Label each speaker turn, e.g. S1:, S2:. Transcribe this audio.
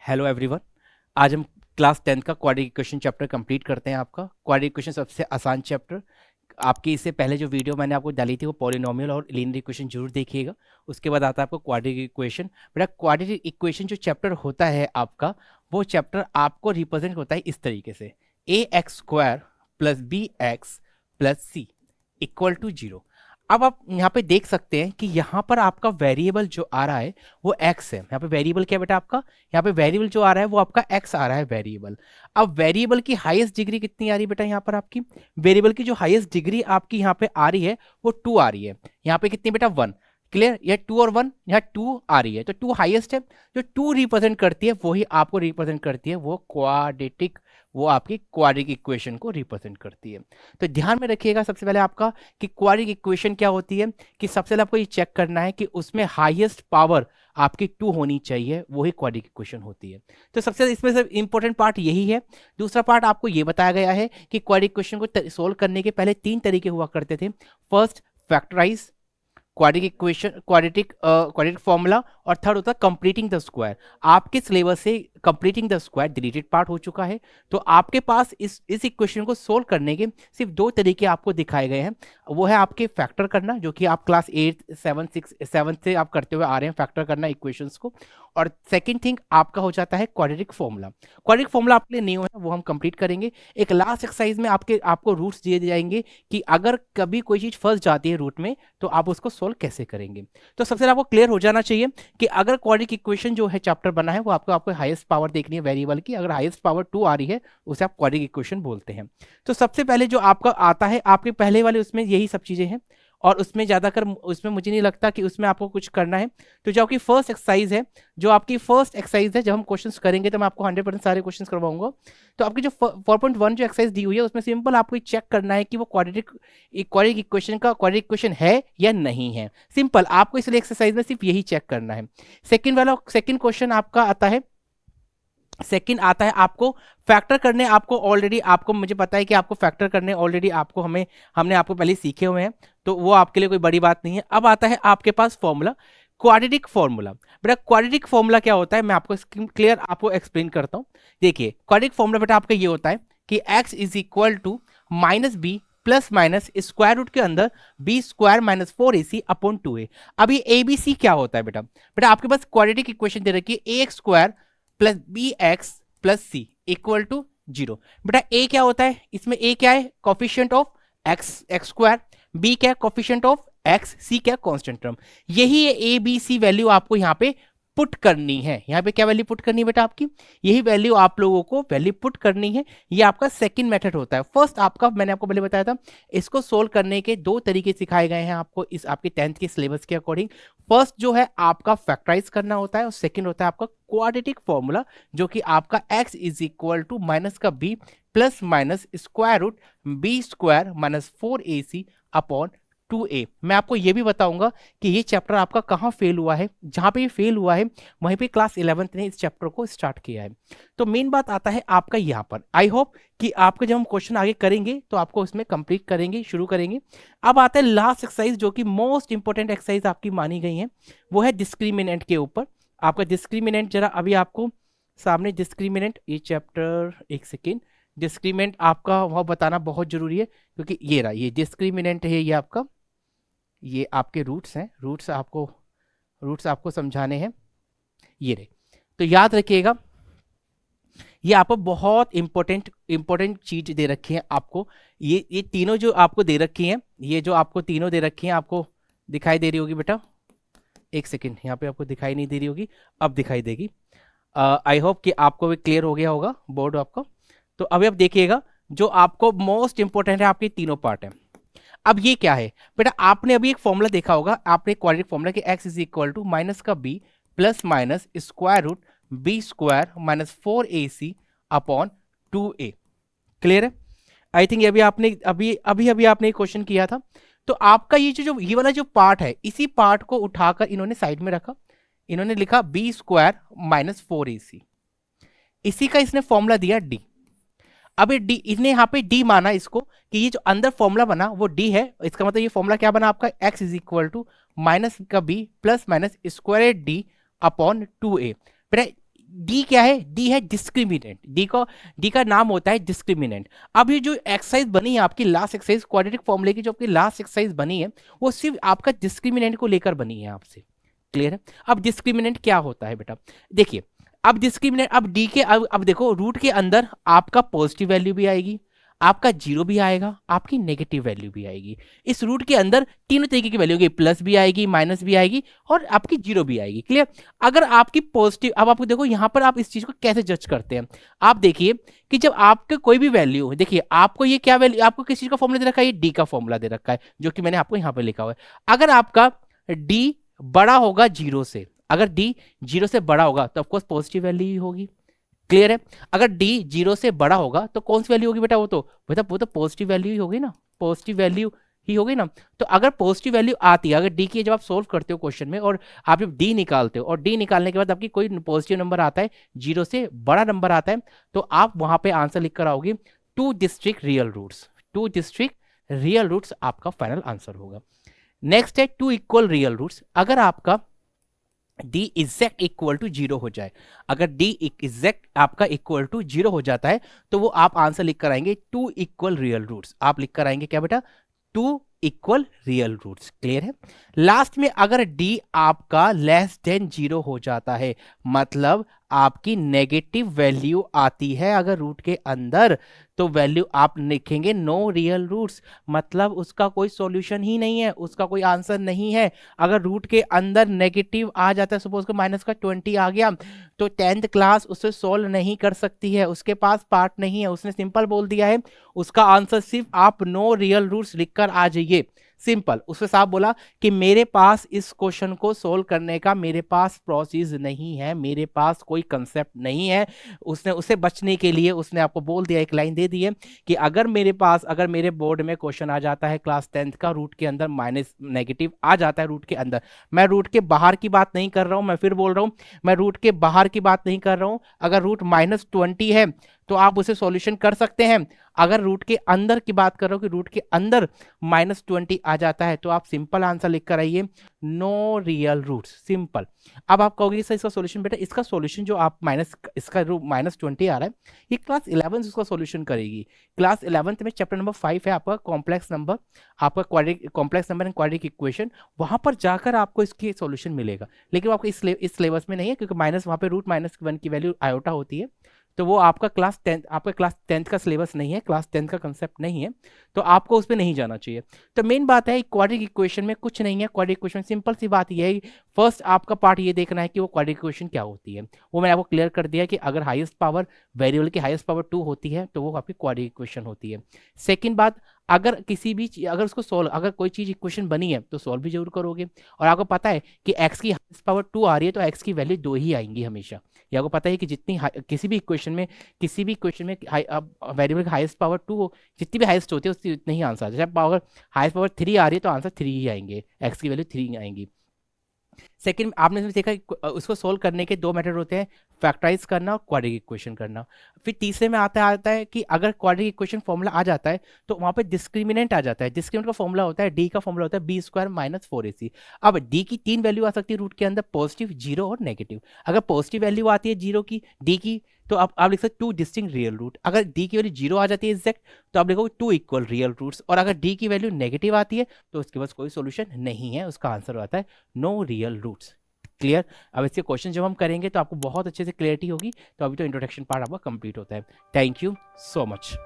S1: Hello everyone. आज हम class 10 का क्वाड्रेटिक इक्वेशन चैप्टर कंप्लीट करते हैं। आपका क्वाड्रेटिक इक्वेशन सबसे आसान चैप्टर। आपकी इससे पहले जो वीडियो मैंने आपको डाली थी वो पॉलिनोमियल और लीनियर इक्वेशन जरूर देखिएगा। उसके बाद आता है आपको क्वाड्रेटिक इक्वेशन। बेटा क्वाड्रेटिक इक्वेशन जो चैप्टर होता है आपका, वो चैप्टर आपको रिप्रेजेंट होता है इस तरीके से: a x square plus B x plus C equal to 0। अब आप यहाँ पे देख सकते हैं कि यहाँ पर आपका वेरिएबल जो आ रहा है वो x है। यहाँ पे वेरिएबल क्या है बेटा आपका? यहाँ पे वेरिएबल जो आ रहा है वो आपका x आ रहा है वेरिएबल। अब वेरिएबल की हाईएस्ट डिग्री कितनी आ रही है बेटा? यहाँ पर आपकी वेरिएबल की जो हाईएस्ट डिग्री आपकी यहाँ पे आ रही है वो 2 आ रही है। यहाँ पे कितनी बेटा? 1। क्लियर? यह 2 और 1, यहाँ 2 आ रही है तो 2 हाईएस्ट है। जो 2 रिप्रेजेंट करती है वही आपको रिप्रेजेंट करती है वो क्वाड्रेटिक, वो आपकी क्वाड्रेटिक इक्वेशन को रिप्रेजेंट करती है। तो ध्यान में रखिएगा सबसे पहले आपका कि क्वाड्रेटिक इक्वेशन क्या होती है, कि सबसे पहले आपको ये चेक करना है कि उसमें हाईएस्ट पावर आपकी 2 होनी चाहिए, वही क्वाड्रेटिक इक्वेशन होती है। तो सबसे इसमें से इंपॉर्टेंट पार्ट यही है। दूसरा पार्ट आपको ये बताया गया है कि क्वाड्रेटिक इक्वेशन को सोल्व करने के पहले 3 तरीके हुआ करते थे। First, factorise quadratic equation, quadratic formula, और थर्ड होता है कंप्लीटिंग द स्क्वायर। आपके सिलेबस से completing the square deleted part हो चुका है, तो आपके पास इस इक्वेशन को सोल्व करने के सिर्फ 2 तरीके आपको दिखाए गए हैं। वो है आपके फैक्टर करना, जो कि आप क्लास 8, 7, 6, 7 से आप करते हुए आ रहे हैं फैक्टर करना इक्वेशंस को। और सेकंड थिंग आपका हो जाता है क्वाड्रेटिक फॉर्मूला। क्वाड्रेटिक फॉर्मूला आपके लिए न्यू है, वो हम कंप्लीट करेंगे। एक लास्ट एक्सरसाइज में आपको रूट्स दिए जाएंगे कि अगर कभी कोई चीज फंस जाती है रूट में तो आप उसको सोल्व कैसे करेंगे। तो सबसे पहले आपको क्लियर हो जाना चाहिए कि अगर क्वाड्रेटिक इक्वेशन जो है चैप्टर बना है वो आपको हाईएस्ट पावर देखनी है वेरिएबल की। अगर हाईएस्ट पावर 2 आ रही है उसे आप क्वाड्रेटिक इक्वेशन बोलते हैं। तो सबसे पहले जो आपका आता है आपके पहले वाले उसमें यही सब चीजें हैं, और उसमें ज्यादातर उसमें मुझे नहीं लगता कि उसमें आपको कुछ करना है। तो जो आपकी फर्स्ट एक्सरसाइज है, जब हम क्वेश्चंस करेंगे तो मैं आपको 100% सारे क्वेश्चंस करवाऊंगा। तो आपकी जो 4.1 जो एक्सरसाइज दी हुई है उसमें सिंपल आपको चेक करना है कि वो क्वाड्रेटिक क्वाड्रेटिक इक्वेशन है या नहीं है। सिंपल, आपको इसलिए एक्सरसाइज में सिर्फ यही चेक करना है। सेकंड क्वेश्चन आपका आता है, सेकंड आता है आपको फैक्टर करने। आपको ऑलरेडी आपको मुझे पता है कि आपको फैक्टर करने ऑलरेडी आपको हमने आपको पहले सीखे हुए हैं, तो वो आपके लिए कोई बड़ी बात नहीं है। अब आता है आपके पास फॉर्मूला, क्वाड्रेटिक फॉर्मूला। बेटा क्वाड्रेटिक फॉर्मूला क्या होता है मैं आपको क्लियर आपको एक्सप्लेन करता हूं। देखिए क्वाड्रेटिक फॉर्मूला बेटा आपका ये होता है कि x is equal to minus B plus minus square root के अंदर B square minus 4ac upon 2a। अब ये ए बी सी क्या होता है बेटा? बेटा आपके पास क्वाड्रेटिक इक्वेशन दे रखी है ax square plus B x plus C equal to 0। बेटा ए क्या होता है इसमें? ए क्या है? Coefficient of X square, B क्या है? कोफिशिएंट ऑफ एक्स, सी क्या? Constant term. यही है ए बी सी वैल्यू आपको यहाँ पे पुट करनी है। यहाँ पे क्या वैल्यू पुट करनी है बेटा आपकी? यही वैल्यू आप लोगों को वैल्यू पुट करनी है। ये आपका सेकंड मेथड होता है। फर्स्ट आपका मैंने आपको पहले बताया था, इसको सोल्व करने के 2 तरीके सिखाए गए हैं आपको इस आपके 10th के सिलेबस के अकॉर्डिंग। फर्स्ट जो है आपका फैक्टराइज करना होता है, और सेकंड होता है आपका क्वाड्रेटिक फॉर्मूला, जो कि आपका x is equal to minus का b plus minus square root B square minus 4ac upon 2a। मैं आपको ये भी बताऊंगा कि ये चैप्टर आपका कहाँ फेल हुआ है। जहां पे ये फेल हुआ है वहीं पे क्लास 11th ने इस चैप्टर को स्टार्ट किया है। तो मेन बात आता है आपका यहाँ पर। आई होप कि आपके जब हम क्वेश्चन आगे करेंगे तो आपको इसमें कंप्लीट करेंगे, शुरू करेंगे। अब आता है लास्ट एक्सरसाइज, जो कि मोस्ट इंपॉर्टेंट एक्सरसाइज आपकी मानी गई है, वो है डिस्क्रिमिनेंट के ऊपर। आपका डिस्क्रिमिनेंट जरा अभी आपको सामने डिस्क्रिमिनेंट, ये चैप्टर, एक सेकेंड, डिस्क्रिमिनेंट आपका वह बताना बहुत जरूरी है, क्योंकि ये रहा, ये डिस्क्रिमिनेंट है, ये आपका, ये आपके रूट्स हैं, रूट्स आपको समझाने हैं, ये रहे। तो याद रखिएगा ये आपको बहुत इंपॉर्टेंट चीज दे रखी है आपको। ये तीनों जो आपको दे रखी हैं, ये जो आपको तीनों दे रखी हैं, आपको दिखाई दे रही होगी बेटा? एक सेकेंड, यहाँ पे आपको दिखाई नहीं दे रही होगी, अब दिखाई देगी। आई होप कि आपको भी क्लियर हो गया होगा बोर्ड आपका। तो अभी आप देखिएगा जो आपको मोस्ट इंपॉर्टेंट है, आपके तीनों पार्ट है। अब ये क्या है बेटा? आपने अभी एक फॉर्मूला देखा होगा, आपने क्वाड्रेटिक फॉर्मूला कि x is equal to minus का b plus minus square root B square minus 4ac upon 2a। Clear है? आई थिंक अभी आपने अभी आपने क्वेश्चन किया था। तो आपका ये वाला जो पार्ट है, इसी पार्ट को उठाकर इन्होंने साइड में रखा, इन्होंने लिखा बी स्क्वायर माइनस 4ac, इसी का इसने फॉर्मूला दिया d। अब ये डी, इसने यहाँ पे डी माना इसको कि ये जो अंदर फॉर्मूला बना वो डी है। इसका मतलब ये फॉर्मूला क्या बना आपका? x is equal to minus का b plus minus square D upon 2a। बेटा डी क्या है, डी है डिस्क्रिमिनेंट, डी का नाम होता है डिस्क्रिमिनेंट। अब ये जो एक्सरसाइज बनी है आपकी लास्ट एक्सरसाइज, क्वाड्रेटिक फॉर्मूले की जो आपकी लास्ट एक्सरसाइज बनी है वो सिर्फ आपका डिस्क्रिमिनेंट को लेकर बनी है आपसे, क्लियर है। अब डिस्क्रिमिनेंट क्या होता है बेटा, देखिए अब डिस्क्रिमिनेंट, अब डी के अब देखो रूट के अंदर आपका पॉजिटिव वैल्यू भी आएगी, आपका जीरो भी आएगा, आपकी नेगेटिव वैल्यू भी आएगी। इस रूट के अंदर तीनों तरीके की वैल्यू होगी, प्लस भी आएगी, माइनस भी आएगी और आपकी जीरो भी आएगी, क्लियर। अगर आपकी पॉजिटिव, अब आपको देखो यहाँ पर आप इस चीज को कैसे जज करते हैं, आप देखिए कि जब आपके कोई भी वैल्यू, देखिए आपको ये क्या वैल्यू, आपको किस चीज का फॉर्मूला दे रखा है, ये डी का फॉर्मूला दे रखा है जो कि मैंने आपको यहाँ पर लिखा हुआ है। अगर आपका डी बड़ा होगा जीरो से, अगर डी जीरो से बड़ा होगा तो ऑफकोर्स पॉजिटिव वैल्यू ही होगी, क्लियर है। अगर डी जीरो से बड़ा होगा तो कौन सी वैल्यू होगी बेटा, वो तो पॉजिटिव वैल्यू ही होगी ना, पॉजिटिव वैल्यू ही होगी ना। तो अगर पॉजिटिव वैल्यू आती है, अगर डी की जब आप सोल्व करते हो क्वेश्चन में और आप जब डी निकालते हो और डी निकालने के बाद आपकी कोई पॉजिटिव नंबर आता है, जीरो से बड़ा नंबर आता है, तो आप वहां पे आंसर लिख कर आओगे two distinct real roots, two distinct real roots आपका फाइनल आंसर होगा। नेक्स्ट है टू इक्वल रियल रूट्स। अगर आपका D exact equal to zero हो जाए, अगर डी इजेक्ट आपका इक्वल टू जीरो हो जाता है तो वो आप आंसर लिख कर आएंगे टू इक्वल रियल रूट्स, आप लिख कर आएंगे क्या बेटा, two equal real roots, clear है। लास्ट में अगर डी आपका लेस देन जीरो हो जाता है, मतलब आपकी नेगेटिव वैल्यू आती है अगर रूट के अंदर, तो वैल्यू आप लिखेंगे नो रियल रूट्स, मतलब उसका कोई सॉल्यूशन ही नहीं है, उसका कोई आंसर नहीं है। अगर रूट के अंदर नेगेटिव आ जाता है, सपोज को माइनस का 20 आ गया, तो 10th क्लास उसे सॉल्व नहीं कर सकती है, उसके पास पार्ट नहीं है, उसने सिंपल बोल दिया है उसका आंसर सिर्फ आप नो रियल रूट्स लिखकर आ जाइए, सिंपल। उसने साहब बोला कि मेरे पास इस क्वेश्चन को सोल्व करने का मेरे पास प्रोसेस नहीं है, मेरे पास कोई कंसेप्ट नहीं है। उसने उसे बचने के लिए उसने आपको बोल दिया, एक लाइन दे दी है कि अगर मेरे पास, अगर मेरे बोर्ड में क्वेश्चन आ जाता है क्लास 10th का, रूट के अंदर माइनस नेगेटिव आ जाता है रूट के अंदर, मैं रूट के बाहर की बात नहीं कर रहा हूं, मैं फिर बोल रहा हूं मैं रूट के बाहर की बात नहीं कर रहा हूं, अगर रूट -20 है तो आप उसे सॉल्यूशन कर सकते हैं। अगर रूट के अंदर की बात कर रहे हो कि रूट के अंदर -20 आ जाता है, तो आप सिंपल आंसर लिख कर आइए नो रियल रूट्स, सिंपल। अब आप कहोगे सर इसका सॉल्यूशन बेटा, इसका सॉल्यूशन जो आप इसका -20 आ रहा है, ये क्लास 11 उसका सॉल्यूशन करेगी। क्लास 11th में चैप्टर नंबर 5 है आपका कॉम्प्लेक्स नंबर, आपका complex number and quadratic equation, वहां पर जाकर आपको इसकी सॉल्यूशन मिलेगा। लेकिन आपको इस सिलेबस में नहीं है, क्योंकि माइनस वहां पे √-1 की वैल्यू आयोटा होती है, तो वो आपका क्लास 10th का सिलेबस नहीं है, क्लास 10th का कंसेप्ट नहीं है, तो आपको उस पर नहीं जाना चाहिए। तो मेन बात है क्वाड्रेटिक इक्वेशन में कुछ नहीं है, क्वाड्रेटिक इक्वेशन सिंपल सी बात ये है, फर्स्ट आपका पार्ट ये देखना है कि वो क्वाड्रेटिक इक्वेशन क्या होती है, वो मैंने आपको क्लियर कर दिया कि अगर हाईएस्ट पावर वेरिएबल की हाईएस्ट पावर 2 होती है तो वो आपकी क्वाड्रेटिक इक्वेशन होती है। सेकेंड बात, अगर किसी भी अगर उसको सोल्व, अगर कोई चीज इक्वेशन बनी है तो सोल्व भी जरूर करोगे, और आपको पता है कि x की हाईएस्ट पावर 2 आ रही है तो x की वैल्यू 2 ही आएंगी हमेशा। ये आपको पता है कि जितनी किसी भी इक्वेशन में वेरिएबल की हाईएस्ट पावर 2 हो, जितनी भी हाईएस्ट होती है उसकी उतनी ही आंसर, जब पावर हाईएस्ट पावर 3 आ रही है तो आंसर 3 ही आएंगे, x की वैल्यू 3 आएंगी। सेकंड, आपने देखा उसको सोल्व करने के दो मेथड होते हैं, फैक्टराइज करना और क्वाड्रेटिक इक्वेशन करना। फिर तीसरे में आता है कि अगर क्वाड्रेटिक इक्वेशन फॉर्मूला आ जाता है तो वहां पे डिस्क्रिमिनेंट आ जाता है। डिस्क्रिमिनेंट का फॉर्मूला होता है, डी का फॉर्मूला होता है b² - 4ac। अब डी की 3 वैल्यू आ सकती है रूट के अंदर, पॉजिटिव, जीरो और नेगेटिव। अगर पॉजिटिव वैल्यू आती है जीरो की, डी की, तो आप लिख सकते टू डिस्टिंक्ट रियल रूट। अगर डी की वैल्यू जीरो आ जाती है एग्जैक्ट, तो आप लिखोगे टू इक्वल रियल रूट्स। और अगर डी की वैल्यू नेगेटिव आती है तो उसके पास कोई सोल्यूशन नहीं है, उसका आंसर आता है नो रियल रूट्स, क्लियर। अब इसके क्वेश्चन जब हम करेंगे तो आपको बहुत अच्छे से क्लियरिटी होगी। तो अभी तो इंट्रोडक्शन पार्ट आपका कंप्लीट होता है। Thank you so much.